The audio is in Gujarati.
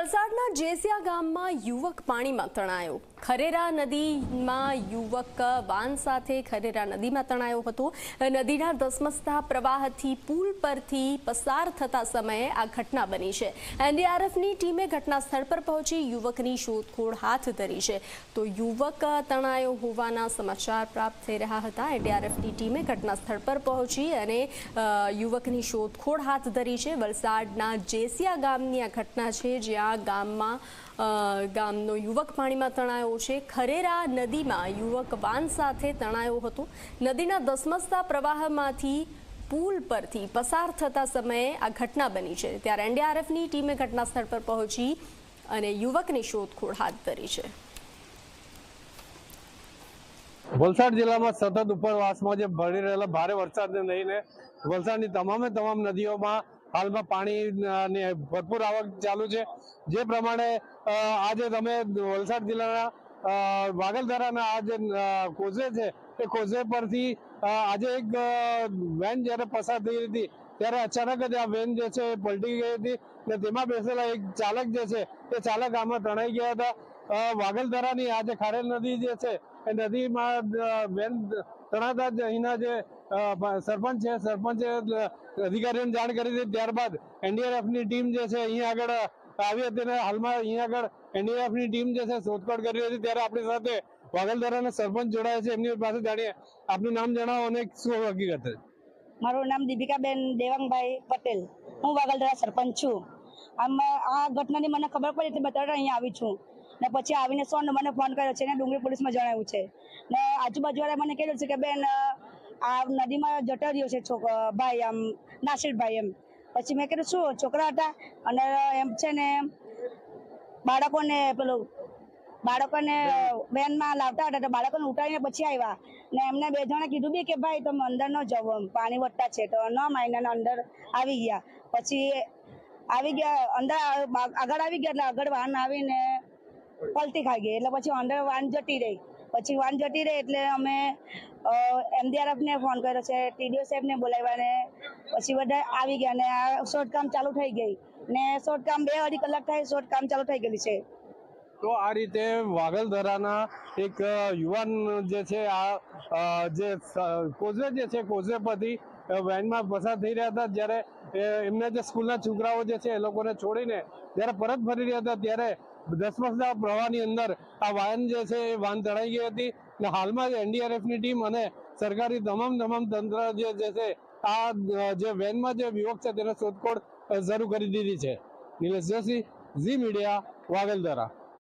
વલસાડના જેસિયા ગામમાં યુવક પાણીમાં તણાયો। ખરેરા નદીમાં યુવક વાન સાથે ખરેરા નદીમાં તણાયો હતો। નદીના ધસમસતા પ્રવાહથી પુલ પરથી પસાર થતા સમયે આ ઘટના બની છે। એનડીઆરએફની ટીમે ઘટના સ્થળ પર પહોંચી યુવકની શોધખોળ હાથ ધરી છે। તો યુવક તણાયો હોવાના સમાચાર પ્રાપ્ત થઈ રહ્યા હતા। એનડીઆરએફની ટીમે ઘટના સ્થળ પર પહોંચી અને યુવકની શોધખોળ હાથ ધરી છે। વલસાડના જેસિયા ગામની આ ઘટના છે, જ્યાં ગામનો યુવક પાણીમાં તણાયો છે। ખરેરા નદીમાં યુવક વાન સાથે તણાયો હતો। નદીના ધસમસતા પ્રવાહમાંથી પુલ પરથી પસાર થતા સમયે આ ઘટના બની છે। ત્યારે એનડીઆરએફની ટીમે ઘટના સ્થળ પર પહોંચી અને યુવકની શોધખોળ હાથ ધરી છે। વલસાડ જિલ્લામાં સતત ઉપરવાસમાં જે પડી રહેલા ભારે વરસાદને લઈને વલસાડની તમામ નદીઓમાં હાલમાં પાણીની ભરપૂર આવક ચાલુ છે। જે પ્રમાણે આજે તમે વલસાડ જિલ્લાના વાગલધરાના આ જે કોઝવે છે એ કોઝવે પરથી આજે એક વેન જ્યારે પસાર થઈ હતી ત્યારે અચાનક જ આ વેન જે છે એ પલટી ગઈ હતી અને તેમાં બેસેલા એક ચાલક જે છે એ ચાલક આમાં તણાઈ ગયા હતા। વાગલધરાની આ જે ખારેલ નદી જે છે એ નદીમાં વેન તણાતા જ અહીંના જે સરપંચ છે સરપંચે અધિકારીઓને જાણ કરી હતી। ત્યારબાદ એનડીઆરએફની ટીમ જે છે અહીંયા આગળ આવી હતી અને હાલમાં અહીંયા આગળ એનડીઆરએફની ટીમ જે છે શોધખોળ કરી હતી। ત્યારે આપણી સાથે વાગલધરાના સરપંચ જોડાયા છે, એમની પાસે જાણીએ। આપનું નામ જણાવો અને શું હકીકત છે? મારું નામ દીપિકાબેન દેવાંગભાઈ પટેલ, હું વાગલધરા સરપંચ છું। આમાં આ ઘટનાની મને ખબર પડી એટલે બતાવવા અહીંયા આવી છું ને પછી આવીને 100 નંબરને ફોન કર્યો છે ને ડુંગળી પોલીસમાં જણાવ્યું છે ને આજુબાજુવાળા મને કહેલું છે કે બેન આ નદીમાં જતો રહ્યો છે ભાઈ, આમ નાસિરભાઈ એમ। પછી મેં કીધું શું છોકરા હતા અને એમ છે ને બાળકોને વેનમાં લાવતા હતા તો બાળકોને ઉઠાડીને પછી આવ્યા ને એમને 2 જણે કીધું બી કે ભાઈ તમે અંદર ન જાઓ, પાણી વધતા છે તો ન માનીને અંદર આવી ગયા। પછી આવી ગયા અંદર આગળ આવી ગયા એટલે આગળ વાન આવીને પલટી ખાઈ ગઈ એટલે પછી અંદર વાન જતી રહી। પછી વાન જતી રહી એટલે અમે એનડીઆરએફને ફોન કર્યો છે, ટીડીઓ સાહેબને બોલાવ્યા ને પછી બધા આવી ગયા ને આ શોધકામ ચાલુ થઈ ગઈ ને શોધકામ 2-2.5 કલાક થાય શોધકામ ચાલુ થઈ ગયેલું છે। તો આ રીતે વાગલધરાના એક યુવાન જે છે આ જે કોઝવે જે છે કોઝવે પરથી વેનમાં પસાર થઈ રહ્યા હતા, જ્યારે એમના જે સ્કૂલના છોકરાઓ જે છે એ લોકોને છોડીને જ્યારે પરત ફરી રહ્યા હતા ત્યારે ધસમસતા પ્રવાહની અંદર આ વાન જે છે એ વાન તણાઈ ગઈ હતી અને હાલમાં જ એનડીઆરએફની ટીમ અને સરકારી તમામ તંત્ર જે છે આ જે વેનમાં જે યુવક છે તેને શોધખોળ શરૂ કરી દીધી છે। નિલેશ જોશી, ઝી મીડિયા, વાગલધરા।